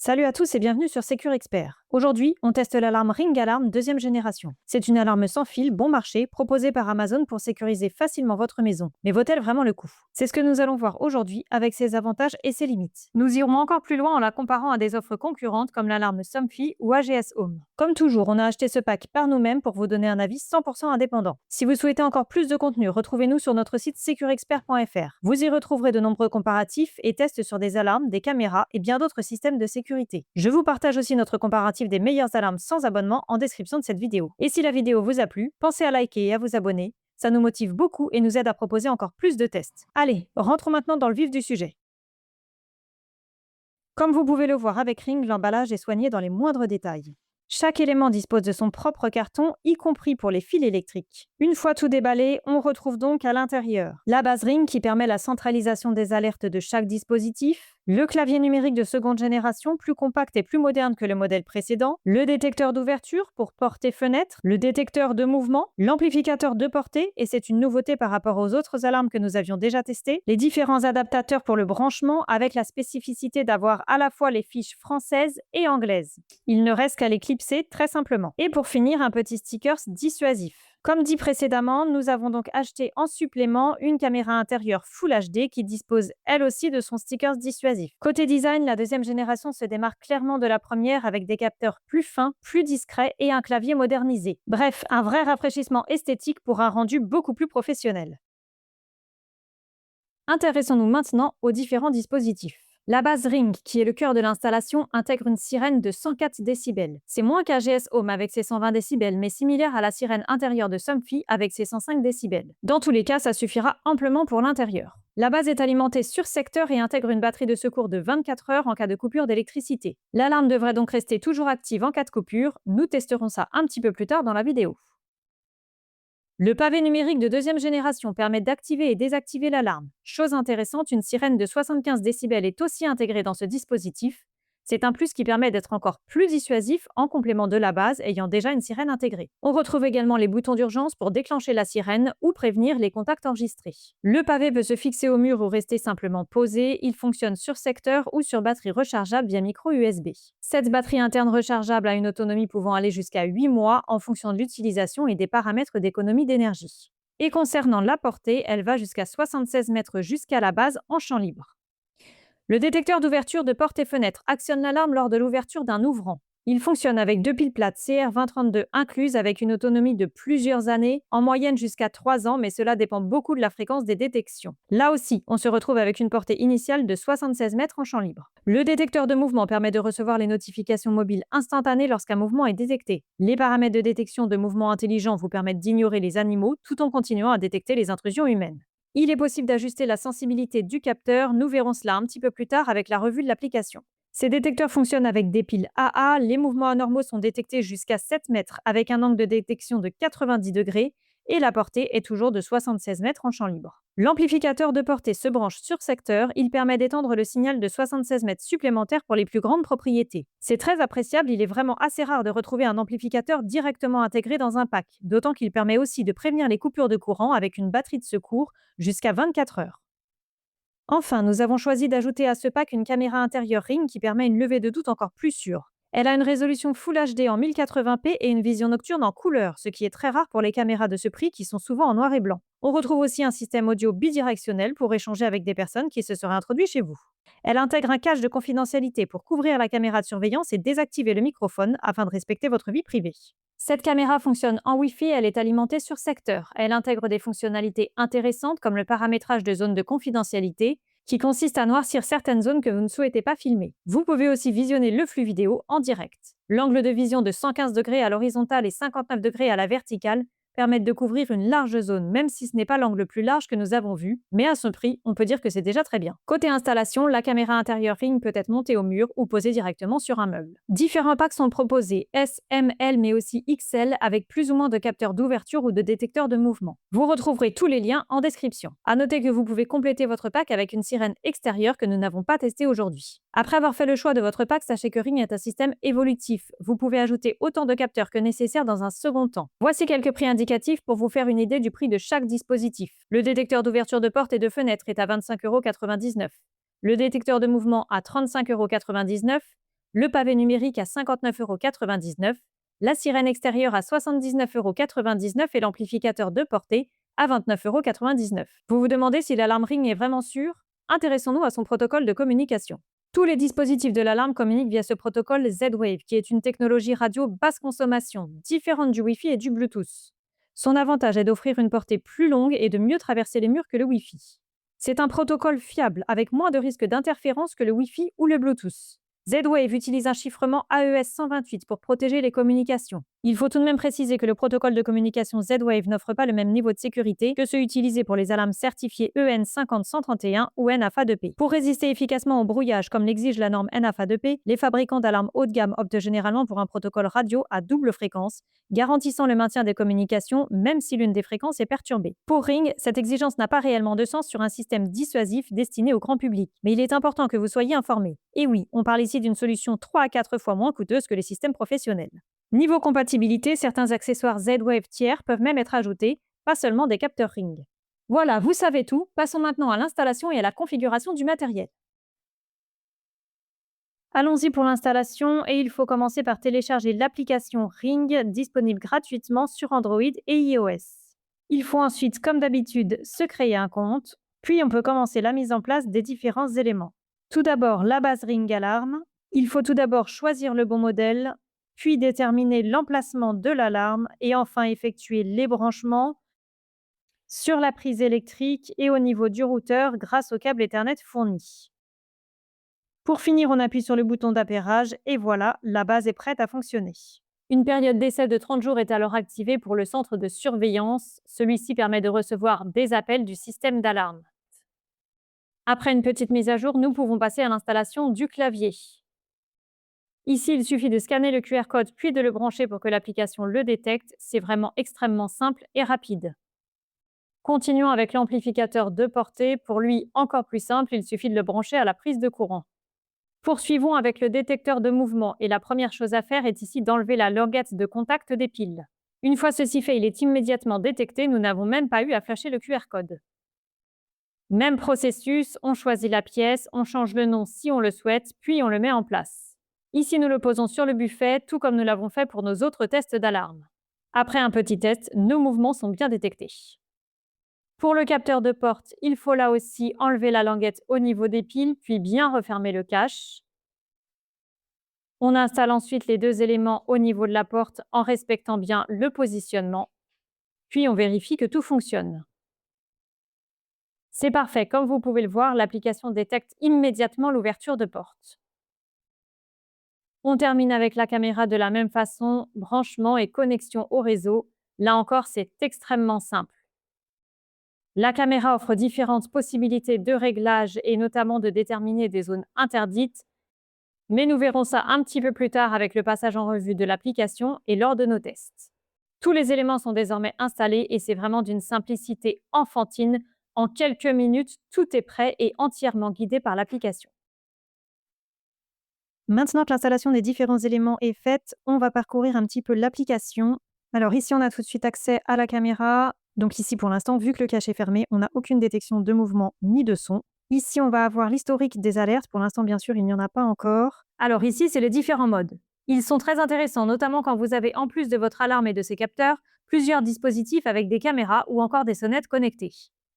Salut à tous et bienvenue sur Secure Expert. Aujourd'hui, on teste l'alarme Ring Alarm deuxième génération. C'est une alarme sans fil, bon marché, proposée par Amazon pour sécuriser facilement votre maison. Mais vaut-elle vraiment le coup? C'est ce que nous allons voir aujourd'hui avec ses avantages et ses limites. Nous irons encore plus loin en la comparant à des offres concurrentes comme l'alarme Somfy ou AGS Home. Comme toujours, on a acheté ce pack par nous-mêmes pour vous donner un avis 100% indépendant. Si vous souhaitez encore plus de contenu, retrouvez-nous sur notre site secureexpert.fr. Vous y retrouverez de nombreux comparatifs et tests sur des alarmes, des caméras et bien d'autres systèmes de sécurité. Je vous partage aussi notre comparatif des meilleures alarmes sans abonnement en description de cette vidéo. Et si la vidéo vous a plu, pensez à liker et à vous abonner. Ça nous motive beaucoup et nous aide à proposer encore plus de tests. Allez, rentrons maintenant dans le vif du sujet. Comme vous pouvez le voir avec Ring, l'emballage est soigné dans les moindres détails. Chaque élément dispose de son propre carton, y compris pour les fils électriques. Une fois tout déballé, on retrouve donc à l'intérieur la base Ring qui permet la centralisation des alertes de chaque dispositif, le clavier numérique de seconde génération, plus compact et plus moderne que le modèle précédent, le détecteur d'ouverture pour porte et fenêtre, le détecteur de mouvement, l'amplificateur de portée, et c'est une nouveauté par rapport aux autres alarmes que nous avions déjà testées, les différents adaptateurs pour le branchement avec la spécificité d'avoir à la fois les fiches françaises et anglaises. Il ne reste qu'à les clipser très simplement. Et pour finir, un petit sticker dissuasif. Comme dit précédemment, nous avons donc acheté en supplément une caméra intérieure Full HD qui dispose elle aussi de son sticker dissuasif. Côté design, la deuxième génération se démarque clairement de la première avec des capteurs plus fins, plus discrets et un clavier modernisé. Bref, un vrai rafraîchissement esthétique pour un rendu beaucoup plus professionnel. Intéressons-nous maintenant aux différents dispositifs. La base Ring, qui est le cœur de l'installation, intègre une sirène de 104 décibels. C'est moins qu'AGS Home avec ses 120 décibels, mais similaire à la sirène intérieure de Somfy avec ses 105 décibels. Dans tous les cas, ça suffira amplement pour l'intérieur. La base est alimentée sur secteur et intègre une batterie de secours de 24 heures en cas de coupure d'électricité. L'alarme devrait donc rester toujours active en cas de coupure. Nous testerons ça un petit peu plus tard dans la vidéo. Le pavé numérique de deuxième génération permet d'activer et désactiver l'alarme. Chose intéressante, une sirène de 75 décibels est aussi intégrée dans ce dispositif. C'est un plus qui permet d'être encore plus dissuasif en complément de la base ayant déjà une sirène intégrée. On retrouve également les boutons d'urgence pour déclencher la sirène ou prévenir les contacts enregistrés. Le pavé peut se fixer au mur ou rester simplement posé. Il fonctionne sur secteur ou sur batterie rechargeable via micro USB. Cette batterie interne rechargeable a une autonomie pouvant aller jusqu'à 8 mois en fonction de l'utilisation et des paramètres d'économie d'énergie. Et concernant la portée, elle va jusqu'à 76 mètres jusqu'à la base en champ libre. Le détecteur d'ouverture de porte et fenêtre actionne l'alarme lors de l'ouverture d'un ouvrant. Il fonctionne avec deux piles plates CR2032 incluses avec une autonomie de plusieurs années, en moyenne jusqu'à 3 ans, mais cela dépend beaucoup de la fréquence des détections. Là aussi, on se retrouve avec une portée initiale de 76 mètres en champ libre. Le détecteur de mouvement permet de recevoir les notifications mobiles instantanées lorsqu'un mouvement est détecté. Les paramètres de détection de mouvement intelligent vous permettent d'ignorer les animaux tout en continuant à détecter les intrusions humaines. Il est possible d'ajuster la sensibilité du capteur, nous verrons cela un petit peu plus tard avec la revue de l'application. Ces détecteurs fonctionnent avec des piles AA, les mouvements anormaux sont détectés jusqu'à 7 mètres avec un angle de détection de 90 degrés et la portée est toujours de 76 mètres en champ libre. L'amplificateur de portée se branche sur secteur, il permet d'étendre le signal de 76 mètres supplémentaires pour les plus grandes propriétés. C'est très appréciable, il est vraiment assez rare de retrouver un amplificateur directement intégré dans un pack, d'autant qu'il permet aussi de prévenir les coupures de courant avec une batterie de secours jusqu'à 24 heures. Enfin, nous avons choisi d'ajouter à ce pack une caméra intérieure Ring qui permet une levée de doute encore plus sûre. Elle a une résolution Full HD en 1080p et une vision nocturne en couleur, ce qui est très rare pour les caméras de ce prix qui sont souvent en noir et blanc. On retrouve aussi un système audio bidirectionnel pour échanger avec des personnes qui se seraient introduites chez vous. Elle intègre un cache de confidentialité pour couvrir la caméra de surveillance et désactiver le microphone afin de respecter votre vie privée. Cette caméra fonctionne en Wi-Fi, elle est alimentée sur secteur. Elle intègre des fonctionnalités intéressantes comme le paramétrage de zones de confidentialité qui consiste à noircir certaines zones que vous ne souhaitez pas filmer. Vous pouvez aussi visionner le flux vidéo en direct. L'angle de vision de 115 degrés à l'horizontale et 59 degrés à la verticale permettent de couvrir une large zone, même si ce n'est pas l'angle le plus large que nous avons vu, mais à ce prix, on peut dire que c'est déjà très bien. Côté installation, la caméra intérieure Ring peut être montée au mur ou posée directement sur un meuble. Différents packs sont proposés, S, M, L, mais aussi XL, avec plus ou moins de capteurs d'ouverture ou de détecteurs de mouvement. Vous retrouverez tous les liens en description. À noter que vous pouvez compléter votre pack avec une sirène extérieure que nous n'avons pas testée aujourd'hui. Après avoir fait le choix de votre pack, sachez que Ring est un système évolutif. Vous pouvez ajouter autant de capteurs que nécessaire dans un second temps. Voici quelques prix indicatifs pour vous faire une idée du prix de chaque dispositif. Le détecteur d'ouverture de porte et de fenêtre est à 25,99 €. Le détecteur de mouvement à 35,99 €. le pavé numérique à 59,99 €, la sirène extérieure à 79,99 € et l'amplificateur de portée à 29,99 €. Vous vous demandez si l'alarme Ring est vraiment sûre? Intéressons-nous à son protocole de communication. Tous les dispositifs de l'alarme communiquent via ce protocole Z-Wave, qui est une technologie radio basse consommation, différente du Wi-Fi et du Bluetooth. Son avantage est d'offrir une portée plus longue et de mieux traverser les murs que le Wi-Fi. C'est un protocole fiable, avec moins de risques d'interférence que le Wi-Fi ou le Bluetooth. Z-Wave utilise un chiffrement AES 128 pour protéger les communications. Il faut tout de même préciser que le protocole de communication Z-Wave n'offre pas le même niveau de sécurité que ceux utilisés pour les alarmes certifiées EN 50131 ou NAFA2P. Pour résister efficacement au brouillage, comme l'exige la norme NAFA2P, les fabricants d'alarmes haut de gamme optent généralement pour un protocole radio à double fréquence, garantissant le maintien des communications même si l'une des fréquences est perturbée. Pour Ring, cette exigence n'a pas réellement de sens sur un système dissuasif destiné au grand public, mais il est important que vous soyez informés. Et oui, on parle ici d'une solution 3 à 4 fois moins coûteuse que les systèmes professionnels. Niveau compatibilité, certains accessoires Z-Wave tiers peuvent même être ajoutés, pas seulement des capteurs Ring. Voilà, vous savez tout, passons maintenant à l'installation et à la configuration du matériel. Allons-y pour l'installation et il faut commencer par télécharger l'application Ring disponible gratuitement sur Android et iOS. Il faut ensuite, comme d'habitude, se créer un compte, puis on peut commencer la mise en place des différents éléments. Tout d'abord, la base Ring Alarme. Il faut tout d'abord choisir le bon modèle, puis déterminer l'emplacement de l'alarme et enfin effectuer les branchements sur la prise électrique et au niveau du routeur grâce au câble Ethernet fourni. Pour finir, on appuie sur le bouton d'appairage et voilà, la base est prête à fonctionner. Une période d'essai de 30 jours est alors activée pour le centre de surveillance. Celui-ci permet de recevoir des appels du système d'alarme. Après une petite mise à jour, nous pouvons passer à l'installation du clavier. Ici, il suffit de scanner le QR code puis de le brancher pour que l'application le détecte. C'est vraiment extrêmement simple et rapide. Continuons avec l'amplificateur de portée. Pour lui, encore plus simple, il suffit de le brancher à la prise de courant. Poursuivons avec le détecteur de mouvement et la première chose à faire est ici d'enlever la languette de contact des piles. Une fois ceci fait, il est immédiatement détecté, nous n'avons même pas eu à flasher le QR code. Même processus, on choisit la pièce, on change le nom si on le souhaite, puis on le met en place. Ici, nous le posons sur le buffet, tout comme nous l'avons fait pour nos autres tests d'alarme. Après un petit test, nos mouvements sont bien détectés. Pour le capteur de porte, il faut là aussi enlever la languette au niveau des piles, puis bien refermer le cache. On installe ensuite les deux éléments au niveau de la porte en respectant bien le positionnement. Puis on vérifie que tout fonctionne. C'est parfait, comme vous pouvez le voir, l'application détecte immédiatement l'ouverture de porte. On termine avec la caméra de la même façon, branchement et connexion au réseau. Là encore, c'est extrêmement simple. La caméra offre différentes possibilités de réglage et notamment de déterminer des zones interdites, mais nous verrons ça un petit peu plus tard avec le passage en revue de l'application et lors de nos tests. Tous les éléments sont désormais installés et c'est vraiment d'une simplicité enfantine. En quelques minutes, tout est prêt et entièrement guidé par l'application. Maintenant que l'installation des différents éléments est faite, on va parcourir un petit peu l'application. Alors ici, on a tout de suite accès à la caméra. Donc ici, pour l'instant, vu que le cache est fermé, on n'a aucune détection de mouvement ni de son. Ici, on va avoir l'historique des alertes. Pour l'instant, bien sûr, il n'y en a pas encore. Alors ici, c'est les différents modes. Ils sont très intéressants, notamment quand vous avez, en plus de votre alarme et de ses capteurs, plusieurs dispositifs avec des caméras ou encore des sonnettes connectées.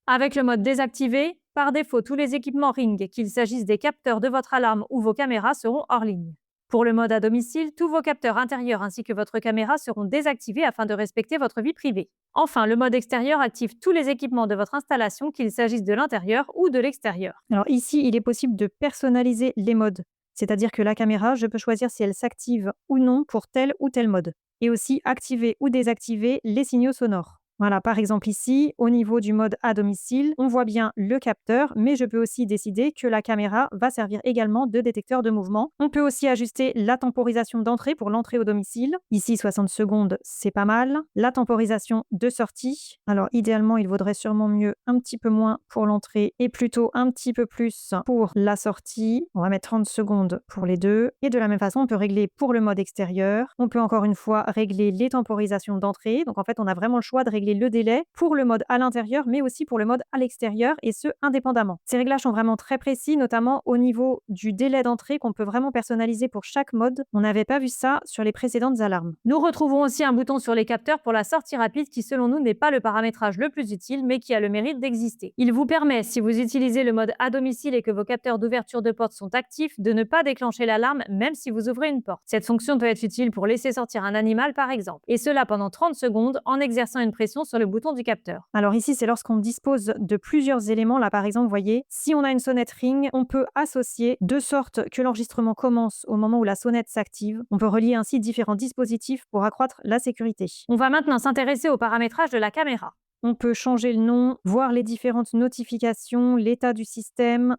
Avec le mode désactivé, par défaut, tous les équipements Ring, qu'il s'agisse des capteurs de votre alarme ou vos caméras, seront hors ligne. Pour le mode à domicile, tous vos capteurs intérieurs ainsi que votre caméra seront désactivés afin de respecter votre vie privée. Enfin, le mode extérieur active tous les équipements de votre installation, qu'il s'agisse de l'intérieur ou de l'extérieur. Alors ici, il est possible de personnaliser les modes. C'est-à-dire que la caméra, je peux choisir si elle s'active ou non pour tel ou tel mode. Et aussi activer ou désactiver les signaux sonores. Voilà, par exemple ici, au niveau du mode à domicile, on voit bien le capteur, mais je peux aussi décider que la caméra va servir également de détecteur de mouvement. On peut aussi ajuster la temporisation d'entrée pour l'entrée au domicile. Ici, 60 secondes, c'est pas mal. La temporisation de sortie. Alors, idéalement, il vaudrait sûrement mieux un petit peu moins pour l'entrée et plutôt un petit peu plus pour la sortie. On va mettre 30 secondes pour les deux. Et de la même façon, on peut régler pour le mode extérieur. On peut encore une fois régler les temporisations d'entrée. Donc, en fait, on a vraiment le choix de régler régler le délai pour le mode à l'intérieur, mais aussi pour le mode à l'extérieur, et ce, indépendamment. Ces réglages sont vraiment très précis, notamment au niveau du délai d'entrée qu'on peut vraiment personnaliser pour chaque mode. On n'avait pas vu ça sur les précédentes alarmes. Nous retrouvons aussi un bouton sur les capteurs pour la sortie rapide qui, selon nous, n'est pas le paramétrage le plus utile, mais qui a le mérite d'exister. Il vous permet, si vous utilisez le mode à domicile et que vos capteurs d'ouverture de porte sont actifs, de ne pas déclencher l'alarme même si vous ouvrez une porte. Cette fonction peut être utile pour laisser sortir un animal par exemple, et cela pendant 30 secondes en exerçant une pression sur le bouton du capteur. Alors ici, c'est lorsqu'on dispose de plusieurs éléments. Là par exemple, vous voyez, si on a une sonnette Ring, on peut associer de sorte que l'enregistrement commence au moment où la sonnette s'active. On peut relier ainsi différents dispositifs pour accroître la sécurité. On va maintenant s'intéresser au paramétrage de la caméra. On peut changer le nom, voir les différentes notifications, l'état du système,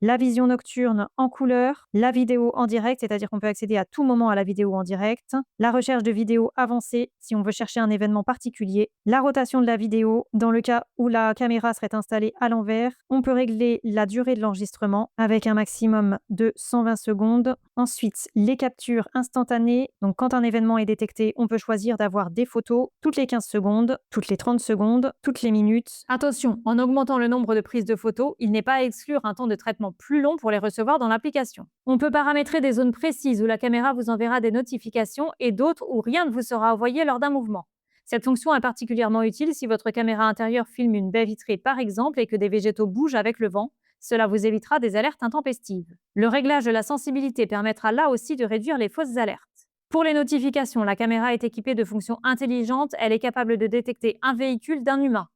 la vision nocturne en couleur, la vidéo en direct, c'est-à-dire qu'on peut accéder à tout moment à la vidéo en direct, la recherche de vidéo avancée si on veut chercher un événement particulier, la rotation de la vidéo dans le cas où la caméra serait installée à l'envers. On peut régler la durée de l'enregistrement avec un maximum de 120 secondes. Ensuite, les captures instantanées. Donc quand un événement est détecté, on peut choisir d'avoir des photos toutes les 15 secondes, toutes les 30 secondes, toutes les minutes. Attention, en augmentant le nombre de prises de photos, il n'est pas à exclure un temps de traitement plus long pour les recevoir dans l'application. On peut paramétrer des zones précises où la caméra vous enverra des notifications et d'autres où rien ne vous sera envoyé lors d'un mouvement. Cette fonction est particulièrement utile si votre caméra intérieure filme une baie vitrée par exemple et que des végétaux bougent avec le vent. Cela vous évitera des alertes intempestives. Le réglage de la sensibilité permettra là aussi de réduire les fausses alertes. Pour les notifications, la caméra est équipée de fonctions intelligentes. Elle est capable de détecter un véhicule d'un humain.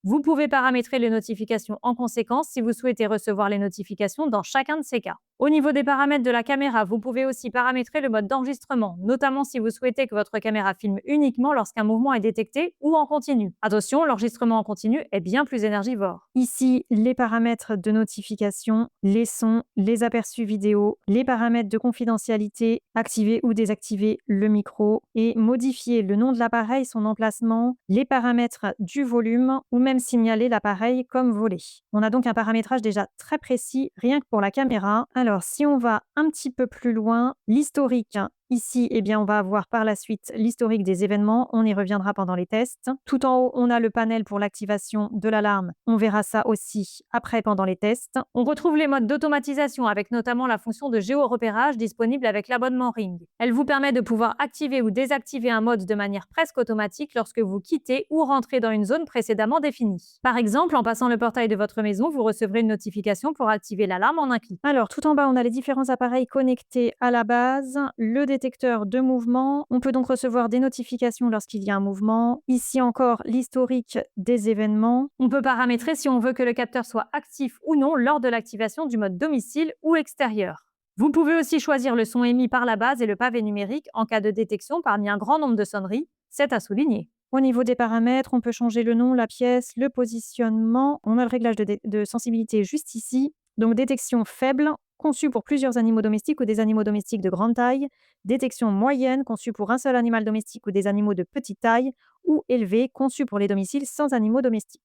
Vous pouvez paramétrer les notifications en conséquence si vous souhaitez recevoir les notifications dans chacun de ces cas. Au niveau des paramètres de la caméra, vous pouvez aussi paramétrer le mode d'enregistrement, notamment si vous souhaitez que votre caméra filme uniquement lorsqu'un mouvement est détecté ou en continu. Attention, l'enregistrement en continu est bien plus énergivore. Ici, les paramètres de notification, les sons, les aperçus vidéo, les paramètres de confidentialité, activer ou désactiver le micro et modifier le nom de l'appareil, son emplacement, les paramètres du volume ou même signaler l'appareil comme volé. On a donc un paramétrage déjà très précis rien que pour la caméra. Alors, si on va un petit peu plus loin, l'historique. Ici, eh bien, on va avoir par la suite l'historique des événements. On y reviendra pendant les tests. Tout en haut, on a le panel pour l'activation de l'alarme. On verra ça aussi après pendant les tests. On retrouve les modes d'automatisation avec notamment la fonction de géorepérage disponible avec l'abonnement Ring. Elle vous permet de pouvoir activer ou désactiver un mode de manière presque automatique lorsque vous quittez ou rentrez dans une zone précédemment définie. Par exemple, en passant le portail de votre maison, vous recevrez une notification pour activer l'alarme en un clic. Alors, tout en bas, on a les différents appareils connectés à la base, le détecteur de mouvement. On peut donc recevoir des notifications lorsqu'il y a un mouvement. Ici encore, l'historique des événements. On peut paramétrer si on veut que le capteur soit actif ou non lors de l'activation du mode domicile ou extérieur. Vous pouvez aussi choisir le son émis par la base et le pavé numérique en cas de détection parmi un grand nombre de sonneries. C'est à souligner. Au niveau des paramètres, on peut changer le nom, la pièce, le positionnement. On a le réglage de sensibilité juste ici. Donc détection faible, conçue pour plusieurs animaux domestiques ou des animaux domestiques de grande taille. Détection moyenne, conçue pour un seul animal domestique ou des animaux de petite taille. Ou élevée, conçue pour les domiciles sans animaux domestiques.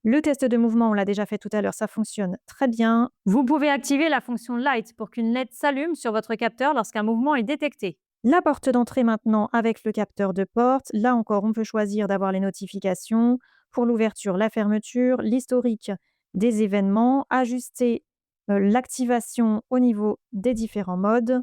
Le test de mouvement, on l'a déjà fait tout à l'heure, ça fonctionne très bien. Vous pouvez activer la fonction Light pour qu'une LED s'allume sur votre capteur lorsqu'un mouvement est détecté. La porte d'entrée maintenant avec le capteur de porte. Là encore, on peut choisir d'avoir les notifications pour l'ouverture, la fermeture, l'historique des événements, ajuster l'activation au niveau des différents modes,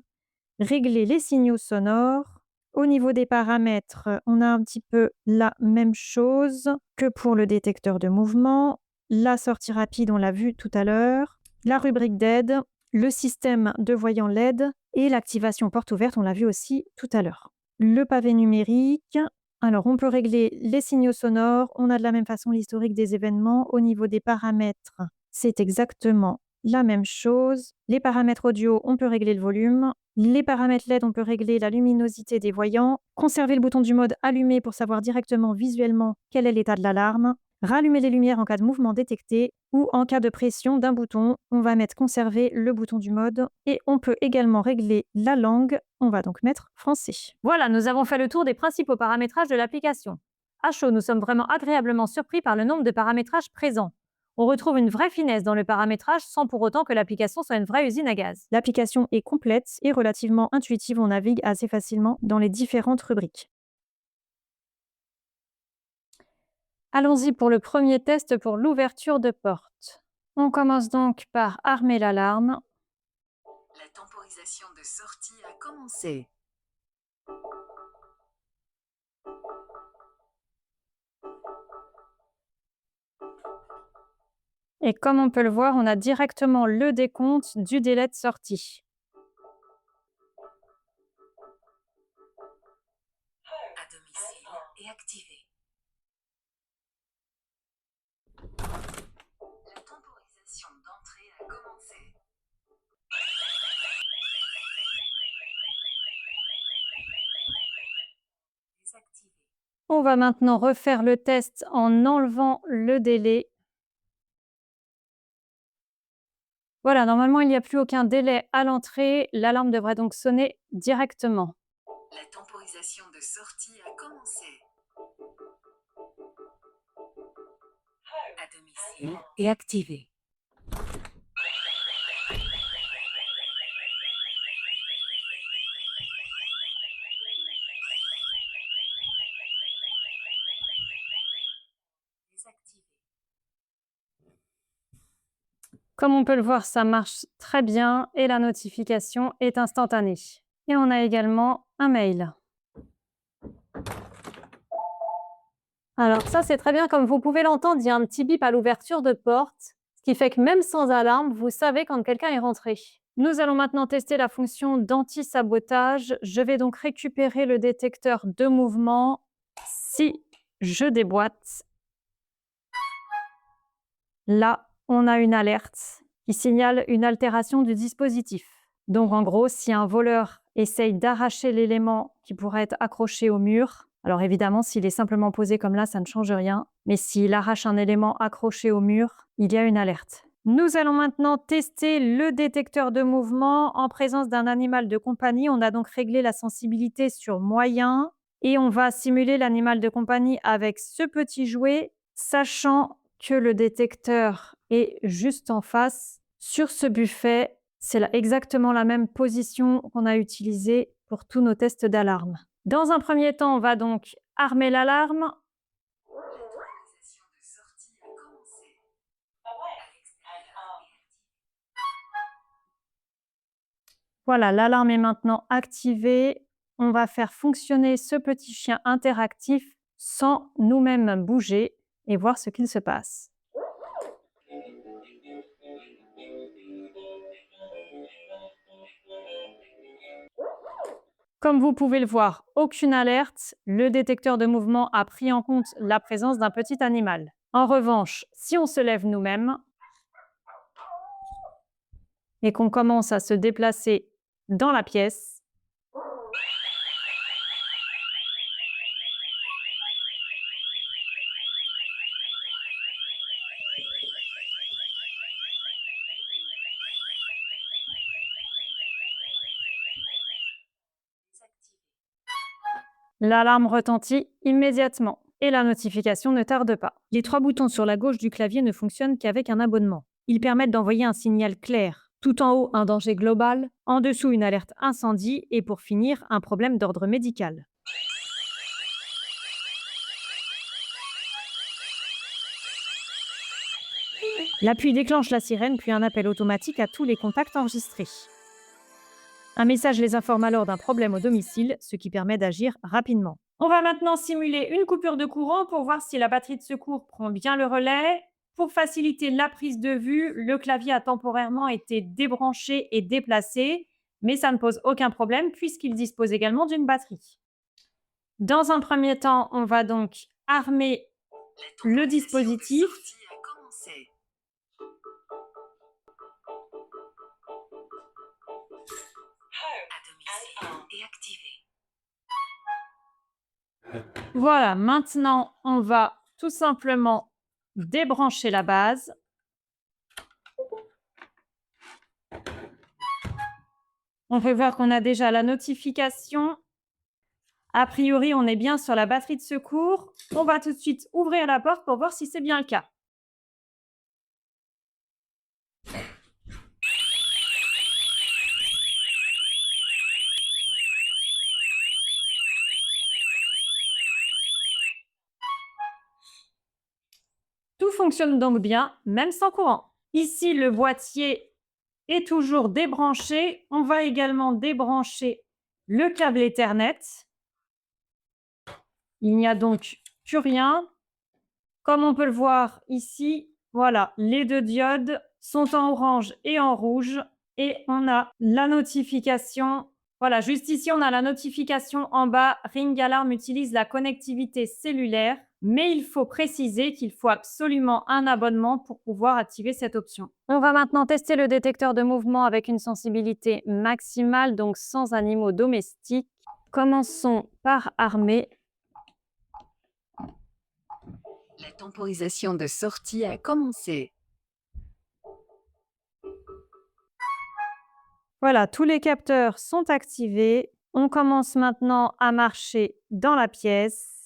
régler les signaux sonores. Au niveau des paramètres, on a un petit peu la même chose que pour le détecteur de mouvement. La sortie rapide, on l'a vu tout à l'heure. La rubrique d'aide, le système de voyant LED et l'activation porte ouverte, on l'a vu aussi tout à l'heure. Le pavé numérique. Alors, on peut régler les signaux sonores. On a de la même façon l'historique des événements. Au niveau des paramètres, c'est exactement la même chose. Les paramètres audio, on peut régler le volume. Les paramètres LED, on peut régler la luminosité des voyants. Conserver le bouton du mode allumé pour savoir directement visuellement quel est l'état de l'alarme. Rallumer les lumières en cas de mouvement détecté ou en cas de pression d'un bouton. On va mettre conserver le bouton du mode et on peut également régler la langue. On va donc mettre français. Voilà, nous avons fait le tour des principaux paramétrages de l'application. À chaud, nous sommes vraiment agréablement surpris par le nombre de paramétrages présents. On retrouve une vraie finesse dans le paramétrage sans pour autant que l'application soit une vraie usine à gaz. L'application est complète et relativement intuitive. On navigue assez facilement dans les différentes rubriques. Allons-y pour le premier test pour l'ouverture de porte. On commence donc par armer l'alarme. La temporisation de sortie a commencé. Et comme on peut le voir, on a directement le décompte du délai de sortie. À domicile et activé. La temporisation d'entrée a commencé. Désactivé. On va maintenant refaire le test en enlevant le délai. Voilà, normalement, il n'y a plus aucun délai à l'entrée. L'alarme devrait donc sonner directement. La temporisation de sortie a commencé. À domicile et activé. Désactivé. Comme on peut le voir, ça marche très bien et la notification est instantanée. Et on a également un mail. Alors ça, c'est très bien. Comme vous pouvez l'entendre, il y a un petit bip à l'ouverture de porte, ce qui fait que même sans alarme, vous savez quand quelqu'un est rentré. Nous allons maintenant tester la fonction d'anti-sabotage. Je vais donc récupérer le détecteur de mouvement. Si je déboîte, là, on a une alerte qui signale une altération du dispositif. Donc en gros, si un voleur essaye d'arracher l'élément qui pourrait être accroché au mur, alors évidemment, s'il est simplement posé comme là, ça ne change rien. Mais s'il arrache un élément accroché au mur, il y a une alerte. Nous allons maintenant tester le détecteur de mouvement en présence d'un animal de compagnie. On a donc réglé la sensibilité sur moyen et on va simuler l'animal de compagnie avec ce petit jouet, sachant que le détecteur est juste en face. Sur ce buffet, c'est exactement la même position qu'on a utilisée pour tous nos tests d'alarme. Dans un premier temps, on va donc armer l'alarme. La temporisation de sortie a commencé. À l'extérieur et activé. Voilà, l'alarme est maintenant activée. On va faire fonctionner ce petit chien interactif sans nous-mêmes bouger et voir ce qu'il se passe. Comme vous pouvez le voir, aucune alerte. Le détecteur de mouvement a pris en compte la présence d'un petit animal. En revanche, si on se lève nous-mêmes et qu'on commence à se déplacer dans la pièce, Désactivé. l'alarme retentit immédiatement et la notification ne tarde pas. Les 3 boutons sur la gauche du clavier ne fonctionnent qu'avec un abonnement. Ils permettent d'envoyer un signal clair. Tout en haut, un danger global, en dessous, une alerte incendie et pour finir, un problème d'ordre médical. L'appui déclenche la sirène puis un appel automatique à tous les contacts enregistrés. Un message les informe alors d'un problème au domicile, ce qui permet d'agir rapidement. On va maintenant simuler une coupure de courant pour voir si la batterie de secours prend bien le relais. Pour faciliter la prise de vue, le clavier a temporairement été débranché et déplacé, mais ça ne pose aucun problème puisqu'il dispose également d'une batterie. Dans un premier temps, on va donc armer le dispositif. La temporisation de sortie a commencé. À domicile et activé. Voilà, maintenant, on va tout simplement débrancher la base. On peut voir qu'on a déjà la notification. A priori, on est bien sur la batterie de secours. On va tout de suite ouvrir la porte pour voir si c'est bien le cas. fonctionne donc bien, même sans courant. Ici, le boîtier est toujours débranché. On va également débrancher le câble Ethernet. Il n'y a donc plus rien. Comme on peut le voir ici, voilà, les deux diodes sont en orange et en rouge. Et on a la notification. Voilà, juste ici, on a la notification en bas. Ring Alarm utilise la connectivité cellulaire. Mais il faut préciser qu'il faut absolument un abonnement pour pouvoir activer cette option. On va maintenant tester le détecteur de mouvement avec une sensibilité maximale, donc sans animaux domestiques. Commençons par armer. La temporisation de sortie a commencé. Voilà, tous les capteurs sont activés. On commence maintenant à marcher dans la pièce.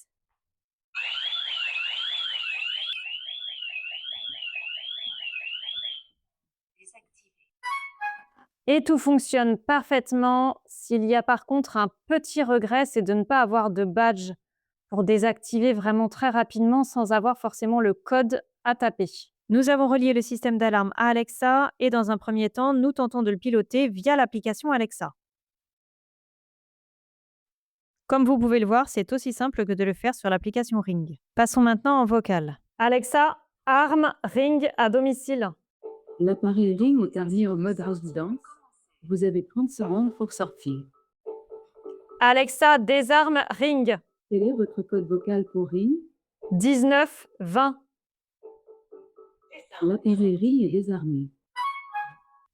Et tout fonctionne parfaitement. S'il y a par contre un petit regret, c'est de ne pas avoir de badge pour désactiver vraiment très rapidement sans avoir forcément le code à taper. Nous avons relié le système d'alarme à Alexa et dans un premier temps, nous tentons de le piloter via l'application Alexa. Comme vous pouvez le voir, c'est aussi simple que de le faire sur l'application Ring. Passons maintenant en vocal. Alexa, arme Ring à domicile. L'appareil Ring est arrivé en mode résident. Vous avez 30 secondes pour sortir. Alexa, désarme Ring. Quel est votre code vocal pour Ring? 19 20. L'appareil Ring est désarmé.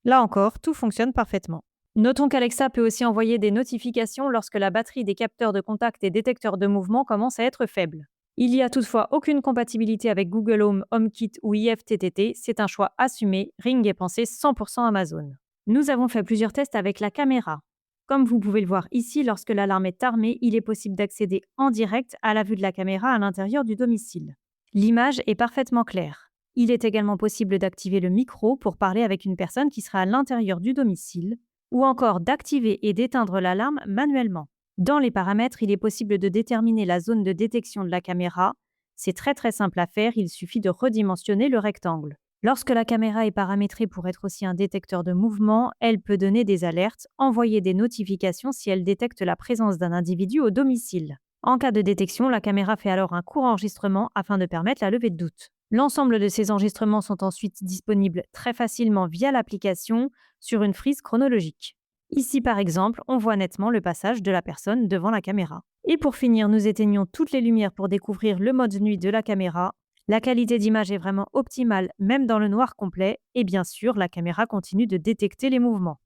Là encore, tout fonctionne parfaitement. Notons qu'Alexa peut aussi envoyer des notifications lorsque la batterie des capteurs de contact et détecteurs de mouvement commence à être faible. Il n'y a toutefois aucune compatibilité avec Google Home, HomeKit ou IFTTT, c'est un choix assumé, Ring est pensé 100% Amazon. Nous avons fait plusieurs tests avec la caméra. Comme vous pouvez le voir ici, lorsque l'alarme est armée, il est possible d'accéder en direct à la vue de la caméra à l'intérieur du domicile. L'image est parfaitement claire. Il est également possible d'activer le micro pour parler avec une personne qui sera à l'intérieur du domicile, ou encore d'activer et d'éteindre l'alarme manuellement. Dans les paramètres, il est possible de déterminer la zone de détection de la caméra. C'est très simple à faire, il suffit de redimensionner le rectangle. Lorsque la caméra est paramétrée pour être aussi un détecteur de mouvement, elle peut donner des alertes, envoyer des notifications si elle détecte la présence d'un individu au domicile. En cas de détection, la caméra fait alors un court enregistrement afin de permettre la levée de doute. L'ensemble de ces enregistrements sont ensuite disponibles très facilement via l'application sur une frise chronologique. Ici, par exemple, on voit nettement le passage de la personne devant la caméra. Et pour finir, nous éteignons toutes les lumières pour découvrir le mode nuit de la caméra. La qualité d'image est vraiment optimale, même dans le noir complet. Et bien sûr, la caméra continue de détecter les mouvements.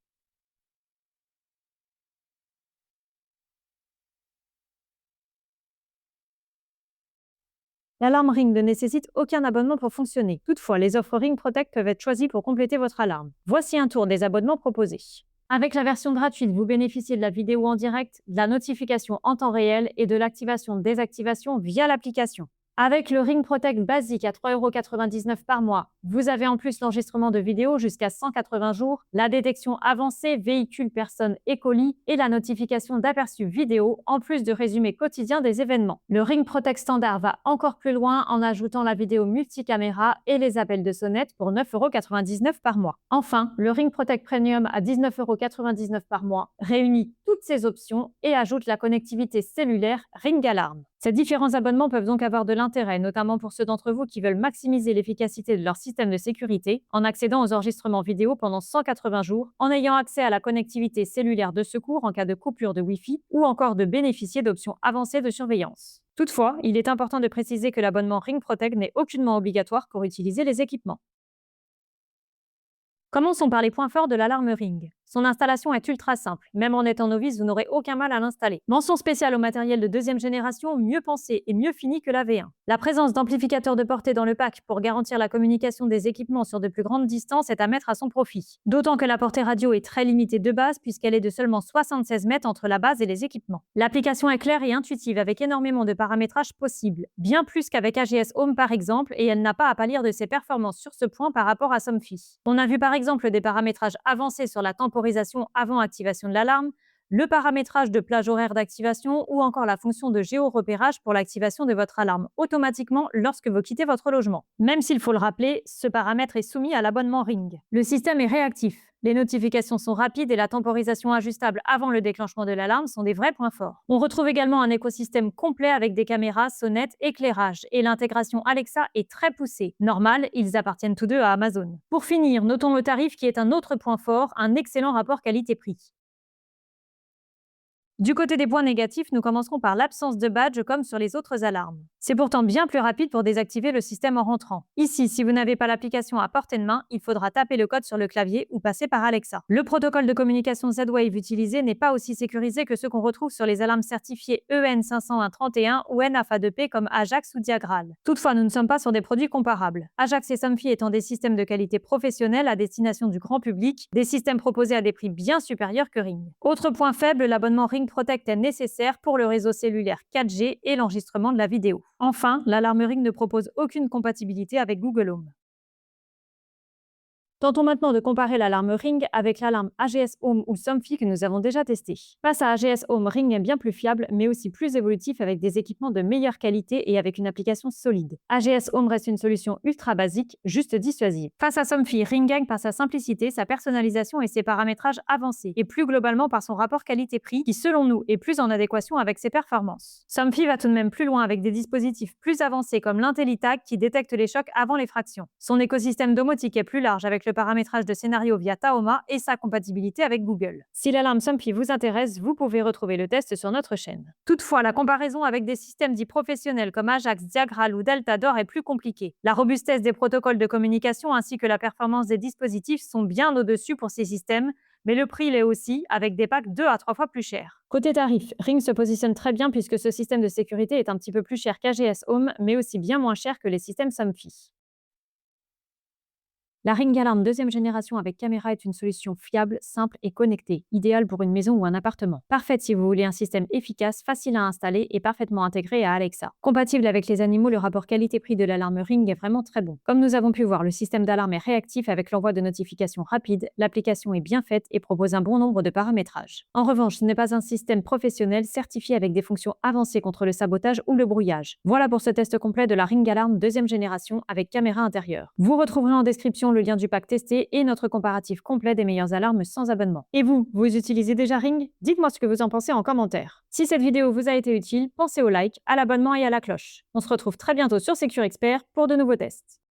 L'alarme Ring ne nécessite aucun abonnement pour fonctionner. Toutefois, les offres Ring Protect peuvent être choisies pour compléter votre alarme. Voici un tour des abonnements proposés. Avec la version gratuite, vous bénéficiez de la vidéo en direct, de la notification en temps réel et de l'activation-désactivation via l'application. Avec le Ring Protect basique à 3,99 € par mois, vous avez en plus l'enregistrement de vidéos jusqu'à 180 jours, la détection avancée véhicules, personnes et colis et la notification d'aperçus vidéo en plus de résumés quotidiens des événements. Le Ring Protect standard va encore plus loin en ajoutant la vidéo multicaméra et les appels de sonnette pour 9,99 € par mois. Enfin, le Ring Protect Premium à 19,99 € par mois réunit toutes ces options et ajoute la connectivité cellulaire Ring Alarm. Ces différents abonnements peuvent donc avoir de l'intérêt, notamment pour ceux d'entre vous qui veulent maximiser l'efficacité de leur système de sécurité en accédant aux enregistrements vidéo pendant 180 jours, en ayant accès à la connectivité cellulaire de secours en cas de coupure de Wi-Fi ou encore de bénéficier d'options avancées de surveillance. Toutefois, il est important de préciser que l'abonnement Ring Protect n'est aucunement obligatoire pour utiliser les équipements. Commençons par les points forts de l'alarme Ring. Son installation est ultra simple. Même en étant novice, vous n'aurez aucun mal à l'installer. Mention spéciale au matériel de deuxième génération, mieux pensé et mieux fini que la V1. La présence d'amplificateurs de portée dans le pack pour garantir la communication des équipements sur de plus grandes distances est à mettre à son profit. D'autant que la portée radio est très limitée de base puisqu'elle est de seulement 76 mètres entre la base et les équipements. L'application est claire et intuitive avec énormément de paramétrages possibles, bien plus qu'avec AGS Home par exemple, et elle n'a pas à pâlir de ses performances sur ce point par rapport à Somfy. On a vu par exemple des paramétrages avancés sur la temporisation avant activation de l'alarme, le paramétrage de plage horaire d'activation ou encore la fonction de géorepérage pour l'activation de votre alarme automatiquement lorsque vous quittez votre logement. Même s'il faut le rappeler, ce paramètre est soumis à l'abonnement Ring. Le système est réactif. Les notifications sont rapides et la temporisation ajustable avant le déclenchement de l'alarme sont des vrais points forts. On retrouve également un écosystème complet avec des caméras, sonnettes, éclairage et l'intégration Alexa est très poussée. Normal, ils appartiennent tous deux à Amazon. Pour finir, notons le tarif qui est un autre point fort, un excellent rapport qualité-prix. Du côté des points négatifs, nous commencerons par l'absence de badge comme sur les autres alarmes. C'est pourtant bien plus rapide pour désactiver le système en rentrant. Ici, si vous n'avez pas l'application à portée de main, il faudra taper le code sur le clavier ou passer par Alexa. Le protocole de communication Z-Wave utilisé n'est pas aussi sécurisé que ceux qu'on retrouve sur les alarmes certifiées EN 50131 ou NAFA2P comme Ajax ou Diagral. Toutefois, nous ne sommes pas sur des produits comparables. Ajax et Somfy étant des systèmes de qualité professionnelle à destination du grand public, des systèmes proposés à des prix bien supérieurs que Ring. Autre point faible, l'abonnement Ring Protect est nécessaire pour le réseau cellulaire 4G et l'enregistrement de la vidéo. Enfin, l'alarme Ring ne propose aucune compatibilité avec Google Home. Tentons maintenant de comparer l'alarme Ring avec l'alarme AGS Home ou Somfy que nous avons déjà testé. Face à AGS Home, Ring est bien plus fiable, mais aussi plus évolutif avec des équipements de meilleure qualité et avec une application solide. AGS Home reste une solution ultra basique, juste dissuasive. Face à Somfy, Ring gagne par sa simplicité, sa personnalisation et ses paramétrages avancés, et plus globalement par son rapport qualité-prix qui, selon nous, est plus en adéquation avec ses performances. Somfy va tout de même plus loin avec des dispositifs plus avancés comme l'IntelliTag qui détecte les chocs avant les fractions. Son écosystème domotique est plus large avec le paramétrage de scénario via Taoma et sa compatibilité avec Google. Si l'alarme Somfy vous intéresse, vous pouvez retrouver le test sur notre chaîne. Toutefois, la comparaison avec des systèmes dits professionnels comme Ajax, Diagral ou Deltador est plus compliquée. La robustesse des protocoles de communication ainsi que la performance des dispositifs sont bien au-dessus pour ces systèmes, mais le prix l'est aussi, avec des packs 2 à 3 fois plus chers. Côté tarif, Ring se positionne très bien puisque ce système de sécurité est un petit peu plus cher qu'AGS Home, mais aussi bien moins cher que les systèmes Somfy. La Ring Alarm deuxième génération avec caméra est une solution fiable, simple et connectée, idéale pour une maison ou un appartement. Parfaite si vous voulez un système efficace, facile à installer et parfaitement intégré à Alexa. Compatible avec les animaux, le rapport qualité-prix de l'alarme Ring est vraiment très bon. Comme nous avons pu voir, le système d'alarme est réactif avec l'envoi de notifications rapides, l'application est bien faite et propose un bon nombre de paramétrages. En revanche, ce n'est pas un système professionnel certifié avec des fonctions avancées contre le sabotage ou le brouillage. Voilà pour ce test complet de la Ring Alarm deuxième génération avec caméra intérieure. Vous retrouverez en description le lien du pack testé et notre comparatif complet des meilleures alarmes sans abonnement. Et vous utilisez déjà Ring? Dites-moi ce que vous en pensez en commentaire. Si cette vidéo vous a été utile, pensez au like, à l'abonnement et à la cloche. On se retrouve très bientôt sur Secure Expert pour de nouveaux tests.